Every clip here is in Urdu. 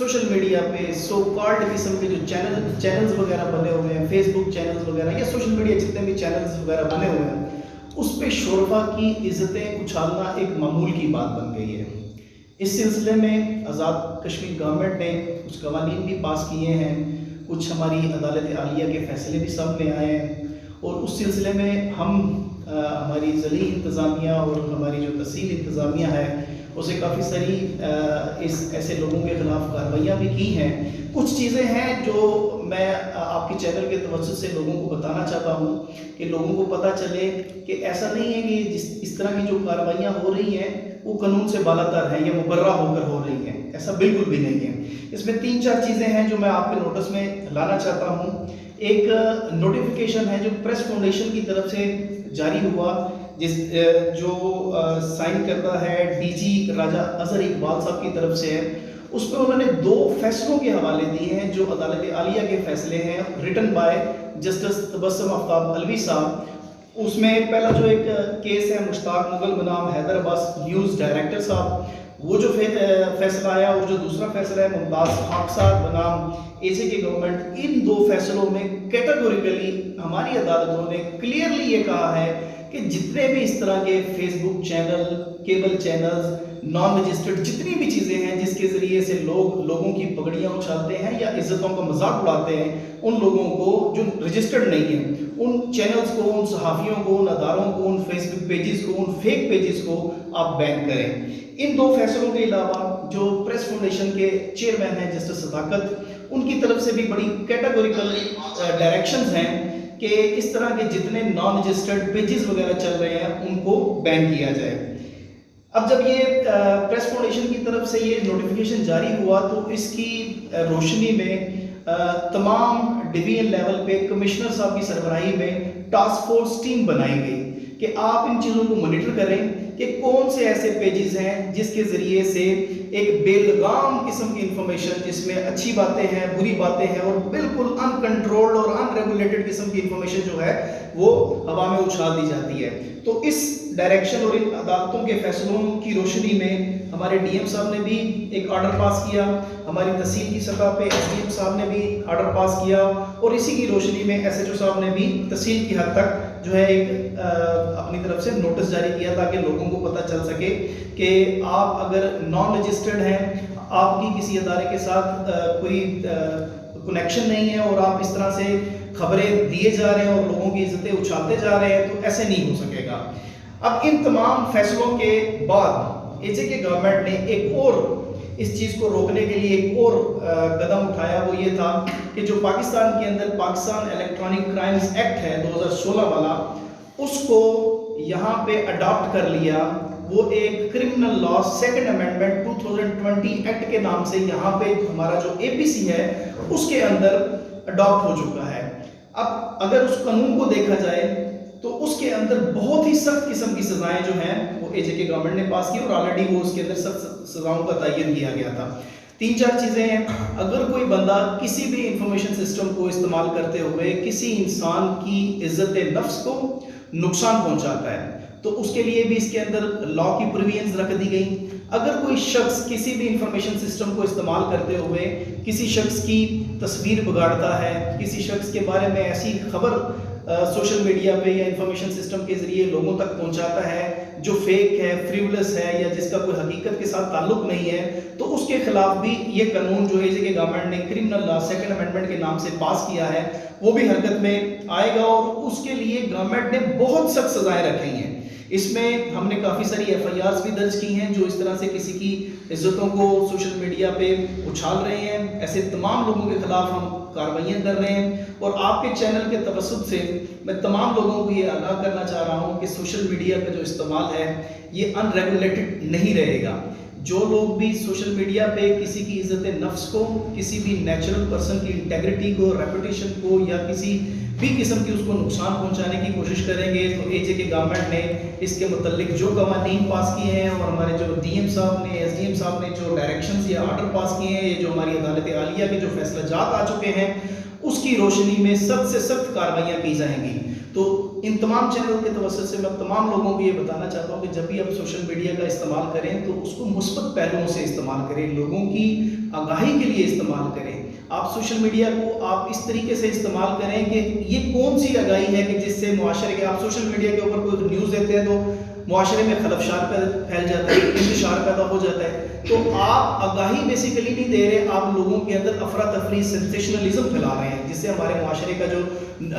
سوشل میڈیا پہ سو کالڈ قسم کے جو چینلز وغیرہ بنے ہوئے ہیں، فیس بک چینلز وغیرہ یا سوشل میڈیا جتنے بھی چینلز وغیرہ بنے ہوئے ہیں، اس پہ شورفا کی عزتیں اچھالنا ایک معمول کی بات بن گئی ہے۔ اس سلسلے میں آزاد کشمیر گورنمنٹ نے کچھ قوانین بھی پاس کیے ہیں، کچھ ہماری عدالت عالیہ کے فیصلے بھی سامنے آئے ہیں، اور اس سلسلے میں ہماری ضلعی انتظامیہ اور ہماری جو تحصیل انتظامیہ ہے اسے کافی ساری ایسے لوگوں کے خلاف کارروائیاں بھی کی ہیں۔ کچھ چیزیں ہیں جو میں آپ کے چینل کے توسط سے لوگوں کو بتانا چاہتا ہوں کہ لوگوں کو پتہ چلے کہ ایسا نہیں ہے کہ اس طرح کی جو کارروائیاں ہو رہی ہیں وہ قانون سے بالاتر ہیں یا مبرہ ہو کر ہو رہی ہیں، ایسا بالکل بھی نہیں ہے۔ اس میں 3-4 چیزیں ہیں جو میں آپ کے نوٹس میں لانا چاہتا ہوں۔ ایک نوٹیفیکیشن ہے جو پریس فاؤنڈیشن کی طرف سے جاری ہوا، جو سائن کرتا ہے ڈی جی راجہ اظہر اقبال صاحب کی طرف سے ہے۔ اس پہ انہوں نے 2 فیصلوں کے حوالے دیے ہیں جو عدالت عالیہ کے فیصلے ہیں، ریٹن بائی جسٹس تبسم آفتاب علوی صاحب۔ اس میں پہلا جو ایک کیس ہے مشتاق مغل بنام حیدر عباس نیوز ڈائریکٹر صاحب، وہ جو فیصلہ آیا، اور جو دوسرا فیصلہ ہے ممتاز حق صاحب بنام اے جے کے گورنمنٹ۔ ان 2 فیصلوں میں کیٹیگوریکلی ہماری عدالتوں نے کلیئرلی یہ کہا ہے کہ جتنے بھی اس طرح کے Facebook channel, cable channels, non registered جتنی بھی چیزیں ہیں جس کے ذریعے سے لوگوں کی پگڑیاں اچھالتے ہیں یا عزتوں کا مذاق اڑاتے ہیں، ان لوگوں کو جو رجسٹرڈ نہیں ہیں، ان چینلز کو، ان صحافیوں کو، ان اداروں کو، ان فیس بک پیجز کو، ان فیک پیجز کو آپ بین کریں۔ ان 2 فیصلوں کے علاوہ جو پریس فاؤنڈیشن کے چیئرمین ہیں جسٹس صداقت، ان کی طرف سے بھی بڑی کیٹیگوریکل ڈائریکشنز ہیں کہ اس طرح کے جتنے نان رجسٹرڈ پیجز وغیرہ چل رہے ہیں ان کو بین کیا جائے۔ اب جب یہ پریس فاؤنڈیشن کی طرف سے یہ نوٹیفیکیشن جاری ہوا تو اس کی روشنی میں تمام ڈویژن لیول پہ کمشنر صاحب کی سربراہی میں ٹاسک فورس ٹیم بنائی گئی کہ آپ ان چیزوں کو مانیٹر کریں کہ کون سے ایسے پیجز ہیں جس کے ذریعے سے ایک بے لگام قسم کی انفارمیشن، جس میں اچھی باتیں ہیں، بری باتیں ہیں، اور بالکل ان کنٹرولڈ اور ان ریگولیٹڈ قسم کی انفارمیشن جو ہے وہ ہوا میں اچھال دی جاتی ہے۔ تو اس ڈائریکشن اور ان عدالتوں کے فیصلوں کی روشنی میں ہمارے ڈی ایم صاحب نے بھی ایک آرڈر پاس کیا، ہماری تحصیل کی سطح پہ ایس ڈی ایم صاحب نے بھی آرڈر پاس کیا، اور اسی کی روشنی میں ایس ایچ او صاحب نے بھی تحصیل کی حد تک جو ہے ایک اپنی طرف سے نوٹس جاری کیا تاکہ لوگوں کو پتہ چل سکے کہ آپ اگر نان رجسٹرڈ ہیں، آپ کی کسی ادارے کے ساتھ کوئی کنیکشن نہیں ہے اور آپ اس طرح سے خبریں دیے جا رہے ہیں اور لوگوں کی عزتیں اچھالتے جا رہے ہیں تو ایسے نہیں ہو سکے گا۔ اب ان تمام فیصلوں کے بعد اے جے کے گورنمنٹ نے ایک اور اس چیز کو روکنے کے لیے ایک اور قدم اٹھایا، وہ یہ تھا کہ جو پاکستان کے اندر پاکستان الیکٹرانک کرائمز ایکٹ ہے 2016 والا، اس کو یہاں پہ اڈاپٹ کر لیا۔ وہ ایک criminal law second amendment 2020 act کے نام سے یہاں پہ ہمارا جو اے پی سی ہے اس کے اندر اڈاپٹ ہو چکا ہے۔ اب اگر اس قانون کو دیکھا جائے تو اس کے اندر بہت ہی سخت قسم کی سزائیں جو ہیں وہ اے جے کے گورنمنٹ نے پاس کی، اور آلریڈی وہ اس کے اندر سخت سزاؤں کا تعین کیا گیا تھا۔ 3-4 چیزیں ہیں۔ اگر کوئی بندہ کسی بھی انفارمیشن سسٹم کو استعمال کرتے ہوئے کسی انسان کی عزت نفس کو نقصان پہنچاتا ہے تو اس کے لیے بھی اس کے اندر لا کی پروویژنز رکھ دی گئی۔ اگر کوئی شخص کسی بھی انفارمیشن سسٹم کو استعمال کرتے ہوئے کسی شخص کی تصویر بگاڑتا ہے، کسی شخص کے بارے میں ایسی خبر سوشل میڈیا پہ یا انفارمیشن سسٹم کے ذریعے لوگوں تک پہنچاتا ہے جو فیک ہے، فریولس ہے، یا جس کا کوئی حقیقت کے ساتھ تعلق نہیں ہے، تو اس کے خلاف بھی یہ قانون جو اے جے کے گورنمنٹ نے کرمنل لا سیکنڈ امینڈمنٹ کے نام سے پاس کیا ہے وہ بھی حرکت میں آئے گا، اور اس کے لیے گورنمنٹ نے بہت سخت سزائیں رکھی ہیں۔ اس میں ہم نے کافی ساری ایف آئی آرز بھی درج کی ہیں جو اس طرح سے کسی کی عزتوں کو سوشل میڈیا پہ اچھال رہے ہیں، ایسے تمام لوگوں کے خلاف ہم کارروائیاں کر رہے ہیں۔ اور آپ کے چینل کے توسط سے میں تمام لوگوں کو یہ آگاہ کرنا چاہ رہا ہوں کہ سوشل میڈیا کا جو استعمال ہے یہ ان ریگولیٹڈ نہیں رہے گا۔ جو لوگ بھی سوشل میڈیا پہ کسی کی عزت نفس کو، کسی بھی نیچرل پرسن کی انٹیگریٹی کو، ریپوٹیشن کو، یا کسی بھی قسم کی اس کو نقصان پہنچانے کی کوشش کریں گے تو اے جے کے گورنمنٹ نے اس کے متعلق جو قوانین پاس کیے ہیں اور ہمارے جو ڈی ایم صاحب نے، ایس ڈی ایم صاحب نے جو ڈائریکشنز یا آرڈر پاس کیے ہیں، یہ جو ہماری عدالت عالیہ کے جو فیصلہ جات آ چکے ہیں، اس کی روشنی میں سخت سے سخت کارروائیاں کی جائیں گی۔ تو ان تمام چینل کے توسط سے میں تمام لوگوں کو یہ بتانا چاہتا ہوں کہ جب بھی آپ سوشل میڈیا کا استعمال کریں تو اس کو مثبت پہلوؤں سے استعمال کریں، لوگوں کی آگاہی کے لیے استعمال کریں. آپ سوشل میڈیا کو آپ اس طریقے سے استعمال کریں کہ یہ کون سی آگاہی ہے کہ جس سے معاشرے کے, آپ سوشل میڈیا کے اوپر کوئی نیوز دیتے ہیں تو معاشرے میں خلفشار پھیل جاتا ہے, انتشار پیدا ہو جاتا ہے. تو آپ آگاہی بیسیکلی نہیں دے رہے, آپ لوگوں کے اندر افراتفری, سینسیشنلزم پھیلا رہے ہیں, جس سے ہمارے معاشرے کا جو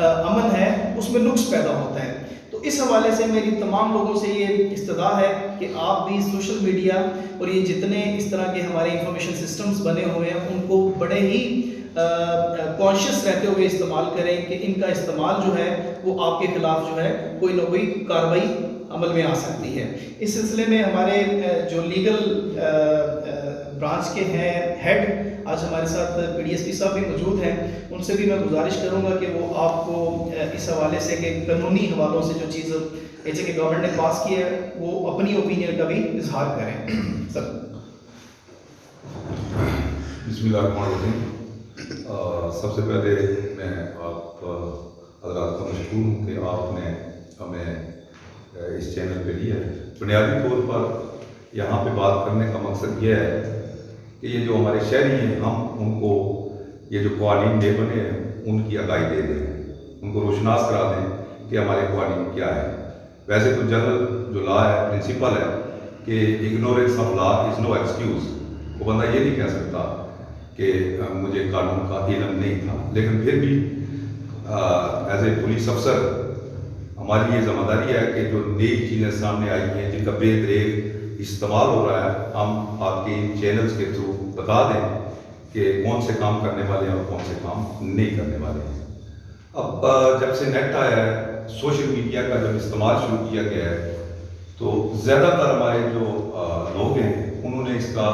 امن ہے اس میں نقص پیدا ہوتا ہے. تو اس حوالے سے میری تمام لوگوں سے یہ استدعا ہے کہ آپ بھی سوشل میڈیا اور یہ جتنے اس طرح کے ہمارے انفارمیشن سسٹمز بنے ہوئے ہیں ان کو بڑے ہی کانشیس رہتے ہوئے استعمال کریں کہ ان کا استعمال جو ہے وہ آپ کے خلاف جو ہے کوئی نہ کوئی کارروائی عمل میں آ سکتی ہے. اس سلسلے میں ہمارے جو لیگل برانچ کے ہیں ہیڈ آج ہمارے ساتھ پی ڈی ایس پی صاحب بھی موجود ہیں, ان سے بھی میں گزارش کروں گا کہ وہ آپ کو اس حوالے سے کہ قانونی حوالوں سے جو چیز جیسے کہ گورنمنٹ نے پاس کی ہے وہ اپنی اوپینین کا بھی اظہار کریں. سر بسم اللہ الرحمن الرحیم. سب سے پہلے میں آپ حضرات کا مشکور ہوں کہ آپ نے ہمیں اس چینل پہ لیا ہے. بنیادی طور پر یہاں پہ بات کرنے کا مقصد یہ ہے کہ یہ جو ہمارے شہری ہیں ہم ان کو یہ جو قوانین دے بنے ہیں ان کی آگاہی دے دیں, ان کو روشناس کرا دیں کہ ہمارے قوانین کیا ہے. ویسے تو جنرل جو لا ہے, پرنسپل ہے کہ ignorance of law is no excuse. وہ بندہ یہ نہیں کہہ سکتا کہ مجھے قانون کا علم نہیں تھا, لیکن پھر بھی ایز اے پولیس افسر ہماری یہ ذمہ داری ہے کہ جو نئی چیزیں سامنے آئی ہیں جن کا بے دریغ استعمال ہو رہا ہے ہم آپ کے چینلز کے تھرو بتا دیں کہ کون سے کام کرنے والے ہیں اور کون سے کام نہیں کرنے والے ہیں. اب جب سے نیٹ آیا ہے, سوشل میڈیا کا جب استعمال شروع کیا گیا ہے تو زیادہ تر ہمارے جو لوگ ہیں انہوں نے اس کا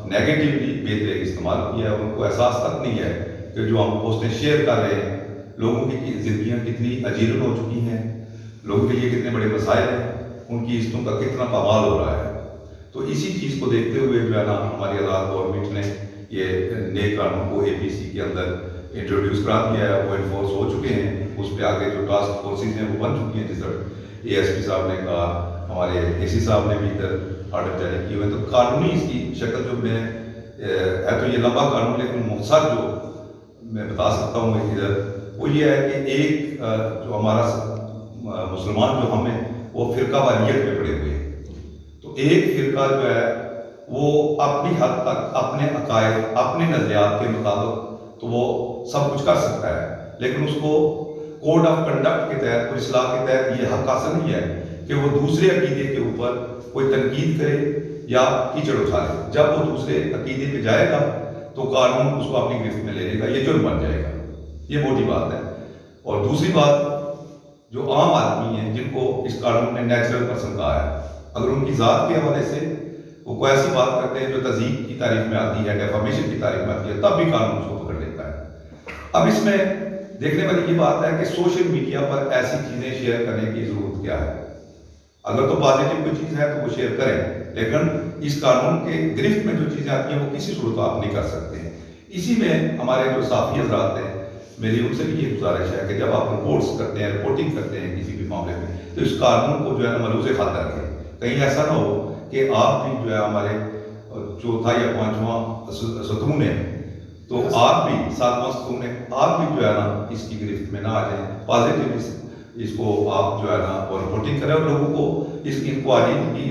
نیگیٹیولی بے دریغ استعمال کیا ہے. ان کو احساس تک نہیں ہے کہ جو ہم پوسٹیں شیئر کر رہے ہیں لوگوں کی زندگیاں کتنی اجیرن ہو چکی ہیں, لوگوں کے لیے کتنے بڑے مسائل ہیں, ان کی عزتوں کا کتنا پامال ہو رہا ہے. تو اسی چیز کو دیکھتے ہوئے جو ہے نا ہماری آزاد گورنمنٹ نے یہ نئے قانون کو اے پی سی کے اندر انٹروڈیوس کرا دیا ہے. وہ انفورس ہو چکے ہیں, اس پہ آگے جو ٹاسک فورسز ہیں وہ بن چکی ہیں. جس طرح اے ایس پی صاحب نے کہا, ہمارے اے سی صاحب نے بھی ادھر آرڈر جاری کیے ہوئے ہیں. تو قانونی اس کی شکل جو میں ہے تو یہ لمبا قانون لیکن مختصر جو میں بتا سکتا ہوں ادھر وہ یہ ہے کہ ایک جو ہمارا مسلمان جو ہم ہیں وہ فرقہ واریت میں پڑے ہوئے ہیں. تو ایک فرقہ جو ہے وہ اپنی حد تک اپنے عقائد, اپنے نظریات کے مطابق تو وہ سب کچھ کر سکتا ہے, لیکن اس کو کوڈ آف کنڈکٹ کے تحت اور اصلاح کے تحت یہ حق حاصل نہیں ہے کہ وہ دوسرے عقیدے کے اوپر کوئی تنقید کرے یا کیچڑ اٹھا لے. جب وہ دوسرے عقیدے پہ جائے گا تو قانون اس کو اپنی گرفت میں لے لے گا, یہ جرم بن جائے گا. یہ موٹی بات ہے. اور دوسری بات, جو عام آدمی ہیں جن کو اس قانون نے نیچرل پرسن کہا ہے, اگر ان کی ذات کے حوالے سے وہ کوئی ایسی بات کرتے ہیں جو تہذیب کی تعریف میں آتی ہے, ڈیفامیشن کی تعریف میں آتی ہے, تب بھی قانون اس کو پکڑ لیتا ہے. اب اس میں دیکھنے والی یہ بات ہے کہ سوشل میڈیا پر ایسی چیزیں شیئر کرنے کی ضرورت کیا ہے. اگر تو پازیٹیو کوئی چیز ہے تو وہ شیئر کریں, لیکن اس قانون کے گرفت میں جو چیزیں آتی ہیں وہ کسی صورت آپ نہیں کر سکتے ہیں. اسی میں ہمارے جو صحافی حضرات ہیں, میری ان سے بھی یہ گزارش ہے کہ جب آپ رپورٹس کرتے ہیں, رپورٹنگ کرتے ہیں کسی بھی معاملے میں, تو اس قانون کو جو ہے نا ملحوظ خاطر رکھیں. کہیں ایسا نہ ہو کہ آپ بھی جو ہے ہمارے چوتھا یا پانچواں ستون ہے تو آپ بھی ساتواں ستون ہے, آپ بھی جو ہے نا اس کی گرفت میں نہ آ جائیں. پازیٹیو اس کو آپ جو ہے نا وہ رپورٹنگ کریں اور لوگوں کو اس کی قوانین کی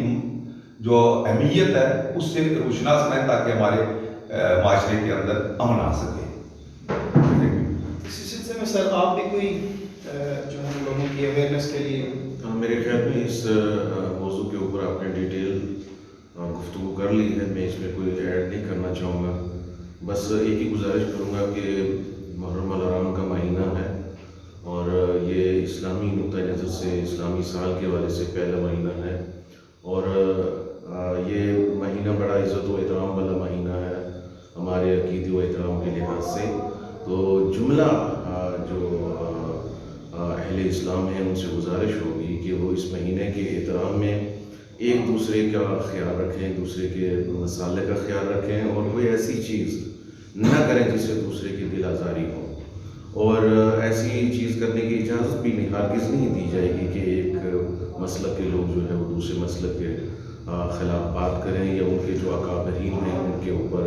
جو اہمیت ہے اس سے روشناس کریں تاکہ ہمارے معاشرے کے اندر امن آ سکے. اسی سلسلے میں سر آپ بھی کوئی جو ہم لوگوں کی اویئرنیس کے لیے, میرے خیال میں اس موضوع کے اوپر آپ نے ڈیٹیل گفتگو کر لی ہے, میں اس میں کوئی ایڈ نہیں کرنا چاہوں گا. بس ایک ہی گزارش کروں گا کہ محرم الحرام کا مہینہ ہے اور یہ اسلامی نقطۂ نظر سے, اسلامی سال کے حوالے سے پہلا مہینہ ہے, اور یہ مہینہ بڑا عزت و احترام والا مہینہ ہے ہمارے عقیدے و احترام کے لحاظ سے. تو جملہ جو اہل اسلام ہیں ان سے گزارش ہوگی کہ وہ اس مہینے کے احترام میں ایک دوسرے کا خیال رکھیں, ایک دوسرے کے مسالے کا خیال رکھیں, اور کوئی ایسی چیز نہ کریں جس سے دوسرے کی دل آزاری ہو. اور ایسی چیز کرنے کی اجازت بھی ہرگز نہیں دی جائے گی کہ ایک مسلک کے لوگ جو ہے وہ دوسرے مسلک کے خلاف بات کریں یا ان کے جو اکابرین ہیں ان کے اوپر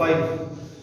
5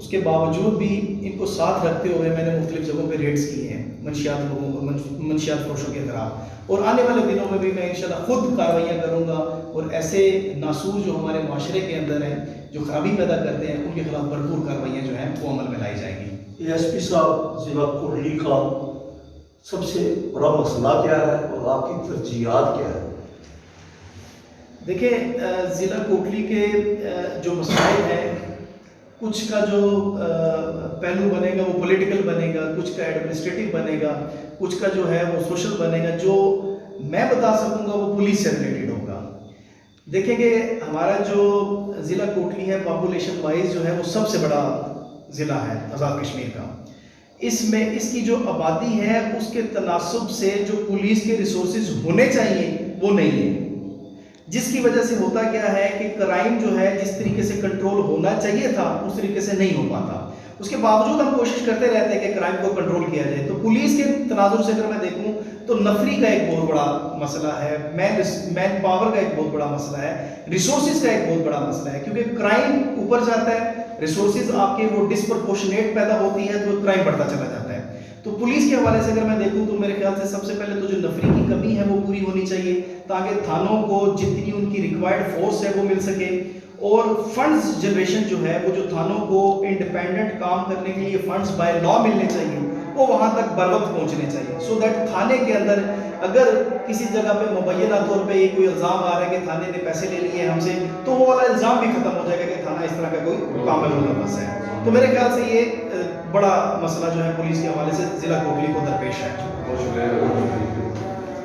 اس کے باوجود بھی ان کو ساتھ رکھتے ہوئے میں نے مختلف جگہوں پہ ریڈز کیے ہیں منشیات فروشوں کے خلاف، اور آنے والے دنوں میں بھی میں انشاءاللہ خود کاروائیاں کروں گا، اور ایسے ناسور جو ہمارے معاشرے کے اندر ہیں، جو خرابی پیدا کرتے ہیں، ان کے خلاف بھرپور کاروائیاں جو ہیں وہ عمل میں لائی جائیں گی۔ ایس پی صاحب، ضلع کوٹلی کا سب سے بڑا مسئلہ کیا ہے اور آپ کی ترجیحات کیا ہے؟ دیکھیں، ضلع کوٹلی کے جو مسائل ہیں، کچھ کا جو پہلو بنے گا وہ پولیٹیکل بنے گا، کچھ کا ایڈمنسٹریٹو بنے گا، کچھ کا جو ہے وہ سوشل بنے گا، جو میں بتا سکوں گا وہ پولیس سے ریلیٹڈ ہوگا۔ دیکھیں کہ ہمارا جو ضلع کوٹلی ہے پاپولیشن وائز جو ہے وہ سب سے بڑا ضلع ہے آزاد کشمیر کا۔ اس میں اس کی جو آبادی ہے اس کے تناسب سے جو پولیس کے ریسورسز ہونے چاہیے وہ نہیں ہے، جس کی وجہ سے ہوتا کیا ہے کہ کرائم جو ہے جس طریقے سے کنٹرول ہونا چاہیے تھا اس طریقے سے نہیں ہو پاتا۔ اس کے باوجود ہم کوشش کرتے رہتے ہیں کہ کرائم کو کنٹرول کیا جائے۔ تو پولیس کے تناظر سے اگر میں دیکھوں تو نفری کا ایک بہت بڑا مسئلہ ہے، مین پاور کا ایک بہت بڑا مسئلہ ہے، ریسورسز کا ایک بہت بڑا مسئلہ ہے، کیونکہ کرائم اوپر جاتا ہے، ریسورسز آپ کے وہ ڈسپرپورشنیٹ پیدا ہوتی ہے تو کرائم بڑھتا چلا جاتا ہے۔ تو پولیس کے حوالے سے اگر میں دیکھوں تو میرے خیال سے سب سے پہلے تو جو نفری کی کمی ہے وہ پوری ہونی چاہیے، تاکہ تھانوں کو جتنی ان کی ریکوائرڈ فورس ہے وہ مل سکے، اور فنڈز جنریشن جو ہے وہ جو تھانوں کو انڈیپینڈنٹ کام کرنے کے لیے فنڈز بائی لا ملنے چاہیے وہ وہاں تک بر وقت پہنچنے چاہیے، سو دیٹ تھانے کے اندر اگر کسی جگہ پہ مبینہ طور پہ یہ کوئی الزام آ رہا ہے کہ تھانے نے پیسے لے لیے ہم سے، تو وہ والا الزام بھی ختم ہو جائے گا کہ تھانہ اس طرح کا کوئی کامل ملوث ہے۔ تو میرے خیال سے یہ بڑا مسئلہ جو ہے پولیس کے حوالے سے ضلع کوٹلی کو درپیش ہے۔ بہت شکریہ۔